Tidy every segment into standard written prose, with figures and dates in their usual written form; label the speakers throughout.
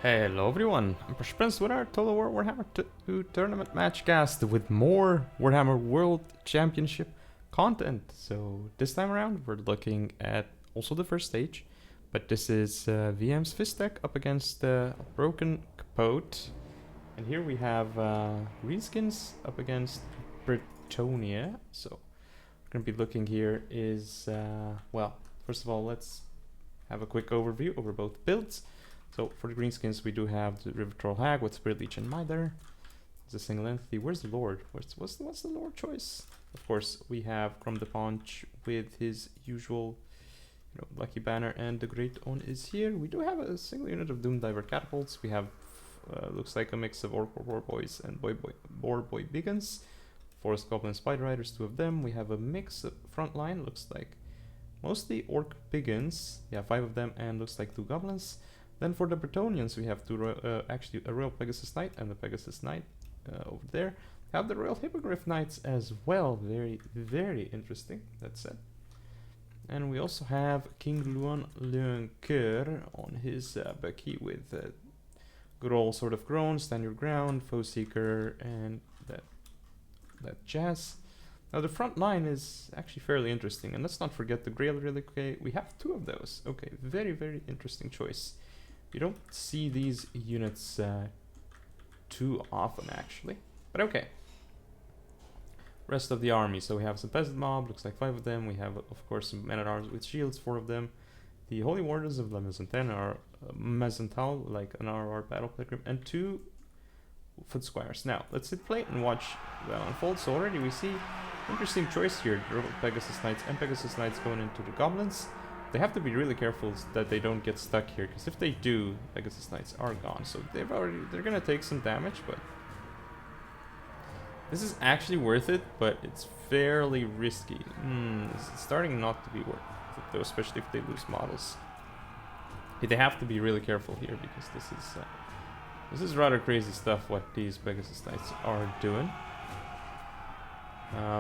Speaker 1: Hello everyone, I'm PrussianPrince with our Total War Warhammer 2 tournament matchcast with more Warhammer World Championship content. So this time around we're looking at also the first stage, but this is VM's Fisstech up against Broken Capote. And here we have Greenskins up against Britonia. So we're going to be looking here is, well, first of all let's have a quick overview over both builds. So for the greenskins, we do have the River Troll Hag with Spirit Leech and Mither. It's a single entity. Where's the Lord? What's the Lord choice? Of course, we have Grom the Paunch with his usual, Lucky Banner, and the Great One is here. We do have a single unit of Doom Diver Catapults. We have looks like a mix of Orc War Boys and Boar Boy Biggins. Forest Goblin Spider Riders, two of them. We have a mix of frontline. Looks like mostly Orc Biggins. Yeah, 5 of them, and looks like 2 Goblins. Then for the Bretonians, we have actually a Royal Pegasus Knight and the Pegasus Knight over there. We have the Royal Hippogriff Knights as well. Very, very interesting, that said. And we also have King Luan Leoncoeur on his Bucky with good old Sword of Groan, Stand Your Ground, Foe Seeker, and that jazz. Now the front line is actually fairly interesting, and let's not forget the Grail Reliquary. We have 2 of those. Okay, very, very interesting choice. You don't see these units too often, actually. But okay. Rest of the army. So we have some peasant mob, looks like 5 of them. We have, of course, some men-at-arms with shields, 4 of them. The Holy Wardens of La Maison are Mazental, like an RR battle pilgrim, and 2 foot squires. Now, let's hit play and watch that unfold. So already we see interesting choice here. Pegasus Knights and Pegasus Knights going into the Goblins. They have to be really careful that they don't get stuck here, because if they do, Pegasus Knights are gone. So they're gonna take some damage, but this is actually worth it, but it's fairly risky. It's starting not to be worth it though, especially if they lose models. They have to be really careful here, because this is rather crazy stuff what these Pegasus Knights are doing.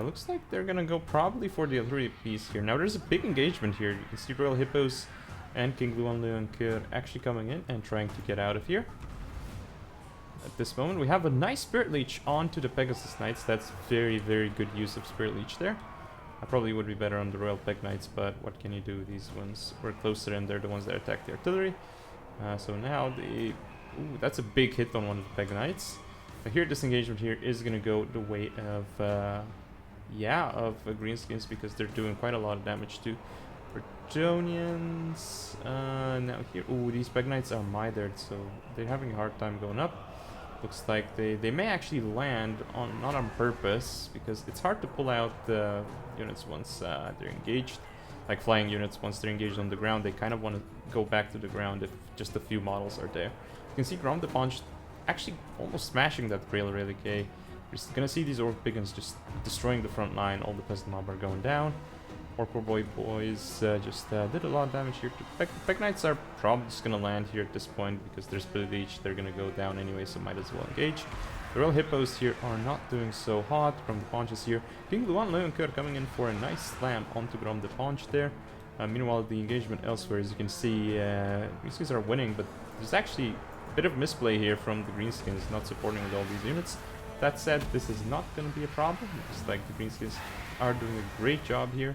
Speaker 1: Looks like they're gonna go probably for the authority piece here. Now there's a big engagement here. You can see Royal Hippos and King Luan Leoncoeur actually coming in and trying to get out of here. At this moment we have a nice Spirit Leech onto the Pegasus Knights. That's very, very good use of Spirit Leech there. I probably would be better on the Royal Peg Knights, but what can you do? These ones were closer and they're the ones that attack the artillery. So now ooh, that's a big hit on one of the Peg Knights. But here this engagement here is gonna go the way of Greenskins, because they're doing quite a lot of damage to Bretonians. Now here, ooh, these Peg Knights are mithered, so they're having a hard time going up. Looks like they may actually land not on purpose, because it's hard to pull out the units once they're engaged. Like flying units, once they're engaged on the ground, they kind of want to go back to the ground if just a few models are there. You can see Grom the Paunch actually almost smashing that Grail Reliquary. You're gonna see these Orc Biggins just destroying the front line. All the peasant mob are going down. Orc War Boys just did a lot of damage here. Peg Knights are probably just gonna land here at this point, because there's Spirit Leech. They're gonna go down anyway, so might as well engage. The Royal Hippos here are not doing so hot. Grom the Paunch is here. King Luan Leoncoeur coming in for a nice slam onto Grom the Paunch there. Meanwhile, the engagement elsewhere, as you can see, Greenskins are winning, but there's actually a bit of misplay here from the Greenskins not supporting with all these units. That said, this is not going to be a problem. It's like the Greenskins are doing a great job here.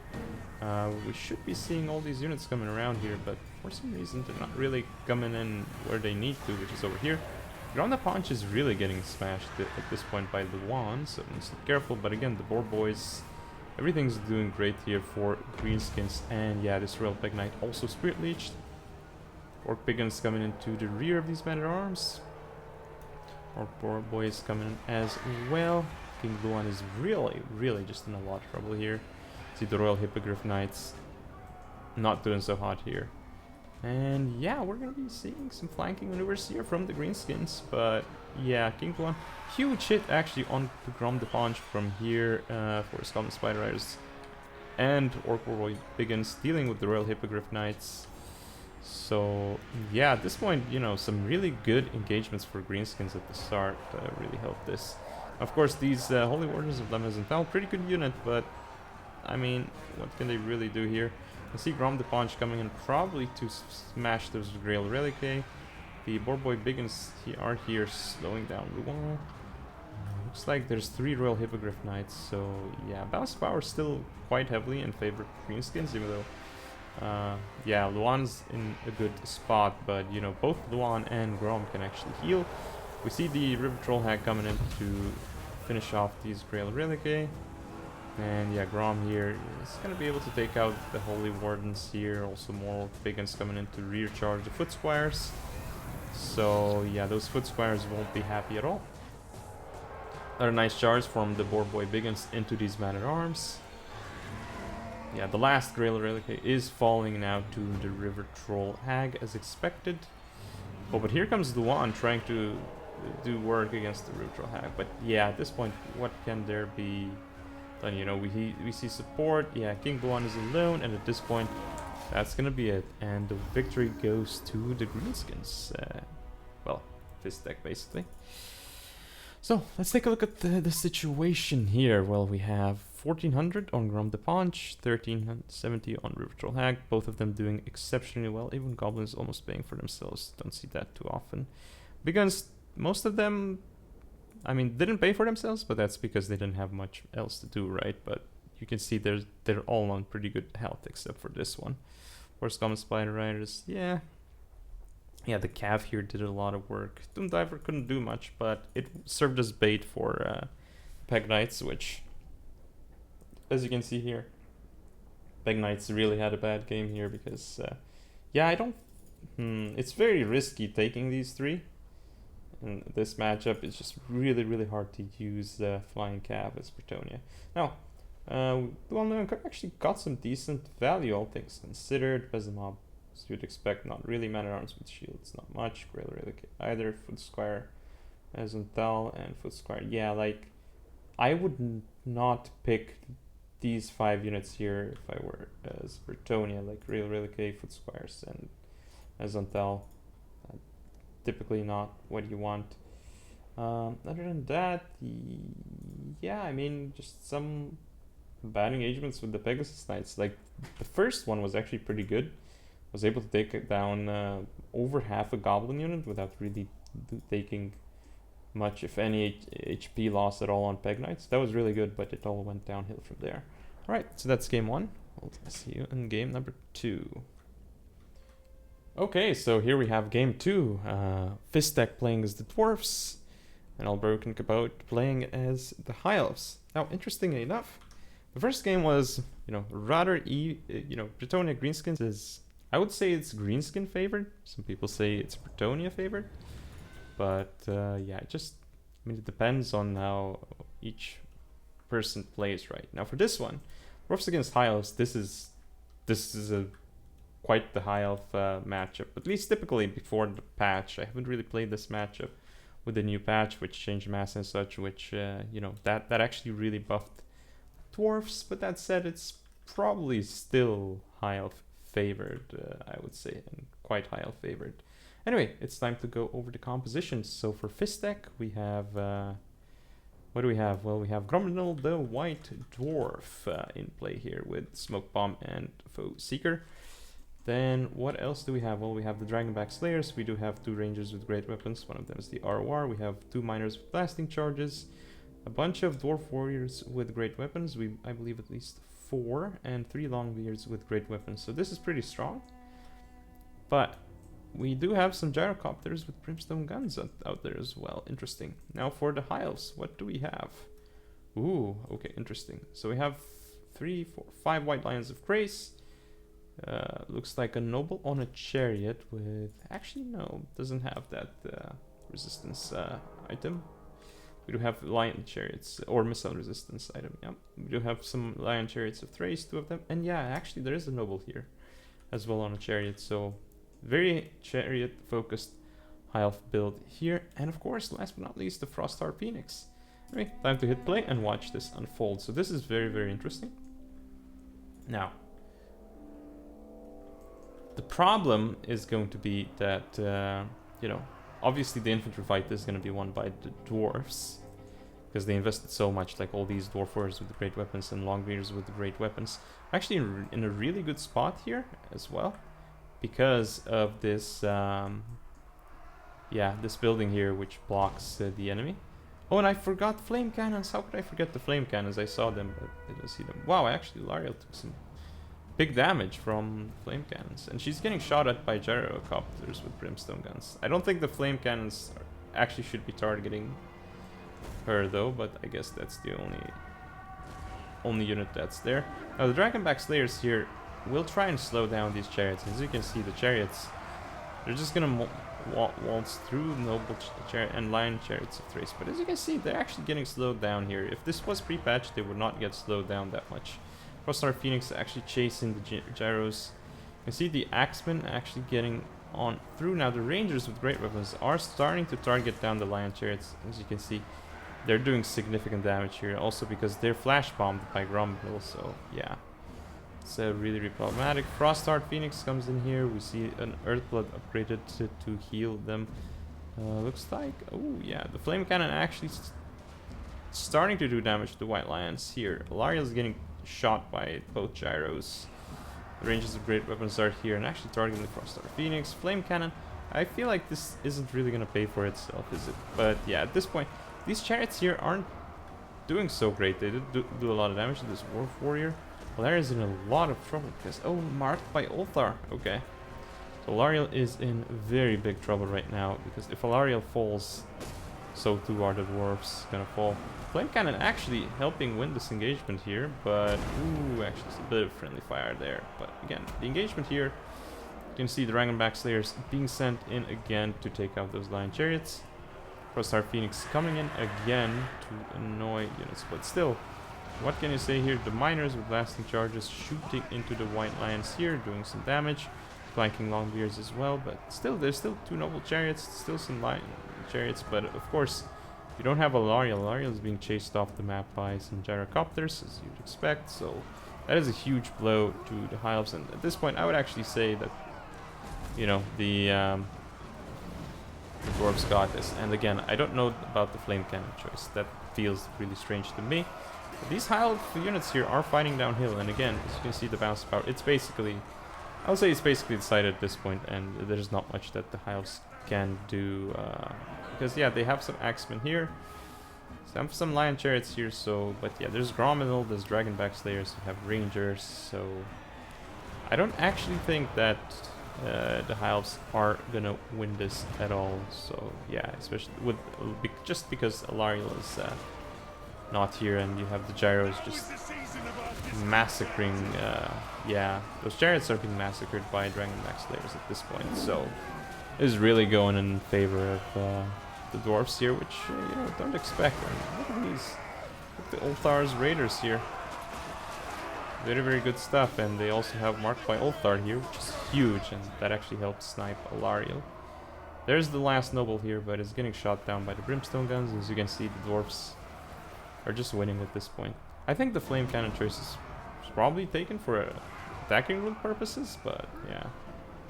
Speaker 1: We should be seeing all these units coming around here, but for some reason they're not really coming in where they need to, which is over here. Grom the Paunch is really getting smashed at this point by Luan, so just be careful. But again, the Boar Boys, everything's doing great here for Greenskins. And yeah, this Royal Peg Knight also Spirit Leeched. Orc Biggins coming into the rear of these men-at-arms. Orc Boar Boys coming in as well. King Luan is really, really just in a lot of trouble here. See the Royal Hippogriff Knights not doing so hot here. And yeah, we're gonna be seeing some flanking maneuvers here from the Greenskins. But yeah, King Luan, huge hit actually on the Grom the Paunch from here for Scotland Spider Riders and Orc War Biggins dealing with the Royal Hippogriff Knights. So yeah, at this point, some really good engagements for Greenskins at the start really helped this. Of course, these Holy Wardens of La Maison, pretty good unit, but I mean, what can they really do here? I see Grom the Paunch coming in probably to smash those Grail Reliquary. The Boar Boy Biggins are here slowing down Luan. Looks like there's 3 Royal Hippogriff Knights, so yeah, ballast power still quite heavily in favor of greenskins, even though yeah, Luan's in a good spot, but you know, both Luan and Grom can actually heal. We see the River Troll Hag coming in to finish off these Grail Relicae. And yeah, Grom here is going to be able to take out the Holy Wardens here. Also more Biggins coming in to rear charge the Foot Squires. So yeah, those Foot Squires won't be happy at all. Another nice charge from the Boar Boy Biggins into these Man-at-Arms. Yeah, the last Grail Relic is falling now to the River Troll Hag as expected. Oh, but here comes Luan trying to do work against the River Troll Hag. But yeah, at this point, what can there be done? You know, we see support. Yeah, King Luan is alone, and at this point, that's gonna be it. And the victory goes to the Greenskins. Well, Fisstech basically. So let's take a look at the situation here. Well, we have 1400 on Grom the Paunch, 1370 on River Troll Hag, both of them doing exceptionally well. Even Goblins almost paying for themselves. Don't see that too often. Because most of them, I mean, didn't pay for themselves, but that's because they didn't have much else to do, right? But you can see they're all on pretty good health, except for this one. Horse Common Spider Riders, yeah. Yeah, the Cav here did a lot of work. Doom Diver couldn't do much, but it served as bait for Peg Knights, which, as you can see here, Peg Knights really had a bad game here because, yeah, I don't... it's very risky taking these 3. And this matchup is just really, really hard to use Flying Cav as Bretonnia. Now, well, actually got some decent value, all things considered. Bezemob, as you'd expect, not really. Man-at-Arms with shields, not much. Grail Relic either. Foot Squire as Unthal and Foot Squire. Yeah, like, I would not pick these 5 units here if I were as Bretonnia, like Grail Relic, Foot Squires, and as Unthal. Typically not what you want. Other than that, yeah, I mean, just some bad engagements with the Pegasus Knights. Like, the first one was actually pretty good. Was able to take down over half a Goblin unit without really taking much, if any, HP loss at all on Peg Knights. That was really good, but it all went downhill from there. Alright, so that's game 1. We'll see you in game number 2. Okay, so here we have game 2. Fisstech playing as the Dwarfs, and Albroken Capote playing as the High Elves. Now, interestingly enough, the first game was, you know, rather, Bretonnia Greenskins is, I would say it's Greenskin favored. Some people say it's Bretonnia favored. But, yeah, it depends on how each person plays, right? Now, for this one, Dwarfs against High Elves, this is quite the High Elf matchup, at least typically before the patch. I haven't really played this matchup with the new patch, which changed mass and such, which, that actually really buffed Dwarfs. But that said, it's probably still High Elf favored, I would say, and quite High Elf favored. Anyway, it's time to go over the compositions. So for Fisstech, we have, what do we have? Well, we have Gromnil the White Dwarf in play here with Smoke Bomb and Foe Seeker. Then what else do we have? Well, we have the Dragonback Slayers. We do have 2 Rangers with great weapons. One of them is the ROR. We have 2 Miners with blasting charges. A bunch of Dwarf Warriors with great weapons. I believe at least 4. And 3 Longbeards with great weapons. So this is pretty strong. But we do have some Gyrocopters with Brimstone guns out there as well. Interesting. Now for the High Elves, what do we have? Ooh, okay, interesting. So we have 3, 4, 5 White Lions of Grace. Looks like a noble on a chariot with... Actually, no, doesn't have that resistance item. We do have lion chariots, or missile resistance item, yeah. We do have some lion chariots of Thrace, 2 of them. And yeah, actually there is a noble here as well on a chariot. So very chariot-focused High Elf build here. And of course, last but not least, the Frostar Phoenix. Anyway, time to hit play and watch this unfold. So this is very, very interesting. Now, the problem is going to be that, obviously the infantry fight is going to be won by the dwarfs, because they invested so much, like all these dwarf warriors with the great weapons and longbeards with the great weapons. Actually in a really good spot here as well, because of this yeah, this building here, which blocks the enemy. Oh, and I forgot flame cannons. How could I forget the flame cannons? I saw them, but I didn't see them. Wow, actually, Lariel took some big damage from flame cannons. And she's getting shot at by gyrocopters with brimstone guns. I don't think the flame cannons actually should be targeting her, though, but I guess that's the only unit that's there. Now, the Dragonback Slayers here will try and slow down these chariots. As you can see, the chariots, they're just gonna waltz through noble chariot and lion chariots of Thrace. But as you can see, they're actually getting slowed down here. If this was pre-patched, they would not get slowed down that much. Crossstar Phoenix actually chasing the gyros. You can see the Axemen actually getting on through. Now the Rangers with great weapons are starting to target down the lion chariots. As you can see, they're doing significant damage here. Also because they're flash bombed by Grombill. So yeah, it's really, really problematic. Frostheart Phoenix comes in here. We see an Earthblood upgraded to heal them. Looks like, oh yeah, the Flame Cannon actually starting to do damage to the White Lions here. Lariel's getting shot by both gyros. The Rangers of great weapons are here and actually targeting the Frostheart Phoenix. Flame Cannon, I feel like this isn't really gonna pay for itself, is it? But yeah, at this point, these chariots here aren't doing so great. They did do a lot of damage to this Dwarf Warrior. Lariel's in a lot of trouble because, oh, marked by Ulthar. Okay. So Lariel is in very big trouble right now because if Lariel falls, so too are the dwarves gonna fall. Flame Cannon actually helping win this engagement here, but ooh, actually it's a bit of friendly fire there. But again, the engagement here, you can see the Dragonback Slayers being sent in again to take out those lion chariots. Frostheart Phoenix coming in again to annoy units, but still, what can you say here? The miners with blasting charges shooting into the white lions here, doing some damage, flanking Longbeards as well, but still, there's still two noble chariots, still some lion chariots, but of course, you don't have a Lariel. Lariel is being chased off the map by some gyrocopters, as you'd expect, so that is a huge blow to the High Elves, and at this point, I would actually say that, you know, the dwarves got this. And again, I don't know about the flame cannon choice. That feels really strange to me. But these high elf units here are fighting downhill, and again, as you can see, the bounce power, it's basically, I would say it's basically decided at this point, and there's not much that the high elves can do, because yeah, they have some axemen here, some lion chariots here, so, but yeah, there's Gromminal, there's Dragonback Slayers, you have Rangers, so I don't actually think that the High Elves are gonna win this at all. So yeah, especially with just because Alariel is not here, and you have the gyros just massacring. Yeah, those chariots are being massacred by Dragonback Slayers at this point. So it is really going in favor of the dwarves here, which you know, don't expect. I mean, look at these, look at the Ulthar's Raiders here. Very, very good stuff, and they also have marked by Ulthar here, which is huge, and that actually helps snipe Alariel. There's the last noble here, but it's getting shot down by the brimstone guns. As you can see, the dwarfs are just winning at this point. I think the flame cannon choice is probably taken for attacking rule purposes, but yeah.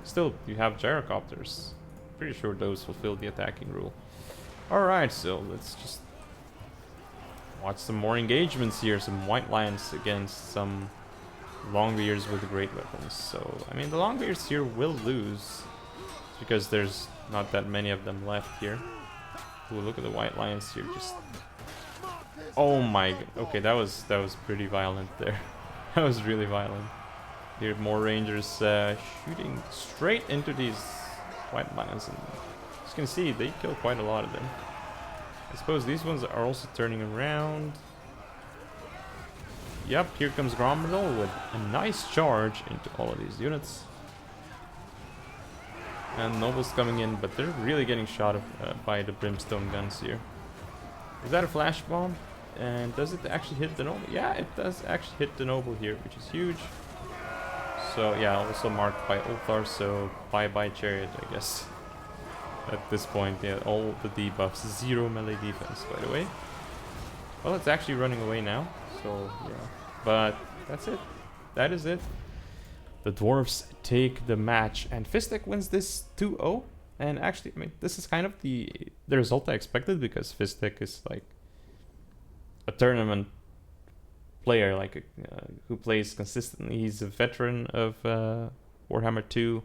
Speaker 1: Still, you have gyrocopters. Pretty sure those fulfill the attacking rule. Alright, so let's just watch some more engagements here. Some white lions against some Longbeards with great weapons. So, I mean, the Longbeards here will lose because there's not that many of them left here. Ooh, look at the white lions here. Just, oh my god. Okay, that was pretty violent there. That was really violent. Here, more rangers shooting straight into these white lions, and as you can see, they kill quite a lot of them. I suppose these ones are also turning around. Yep, here comes Gromriddle with a nice charge into all of these units. And nobles coming in, but they're really getting shot by the brimstone guns here. Is that a flash bomb? And does it actually hit the noble? Yeah, it does actually hit the noble here, which is huge. So yeah, also marked by Ulthar, so bye-bye chariot, I guess. At this point, yeah, all the debuffs, 0 melee defense, by the way. Well, it's actually running away now, so yeah. But that's it. That is it. The dwarves take the match, and Fisstech wins this 2-0. And actually, I mean, this is kind of the result I expected, because Fisstech is like a tournament player, like who plays consistently. He's a veteran of Warhammer 2.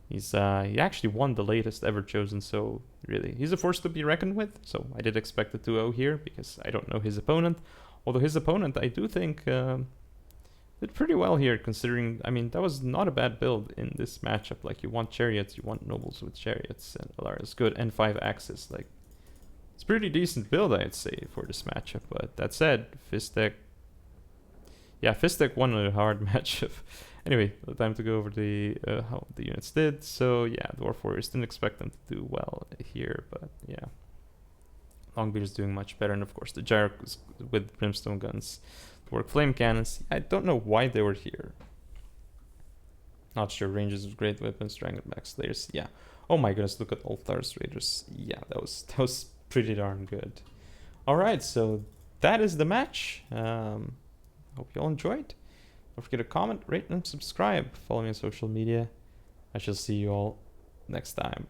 Speaker 1: He actually won the latest ever chosen, so really, he's a force to be reckoned with. So I did expect a 2-0 here because I don't know his opponent. Although his opponent, I do think, did pretty well here, considering, I mean, that was not a bad build in this matchup. Like, you want chariots, you want nobles with chariots, and Alara's good, and 5 axes. Like, it's a pretty decent build, I'd say, for this matchup. But that said, Fisstech won a hard matchup. Anyway, time to go over the how the units did. So yeah, Dwarf Warriors, didn't expect them to do well here, but yeah. Longbeard's doing much better, and of course the Jarok with Brimstone guns to work flame cannons. I don't know why they were here. Not sure. Ranges of great weapons, Dragonback Slayers. Yeah. Oh my goodness, look at Altar's Raiders. Yeah, that was pretty darn good. Alright, so that is the match. Hope you all enjoyed. Don't forget to comment, rate, and subscribe. Follow me on social media. I shall see you all next time.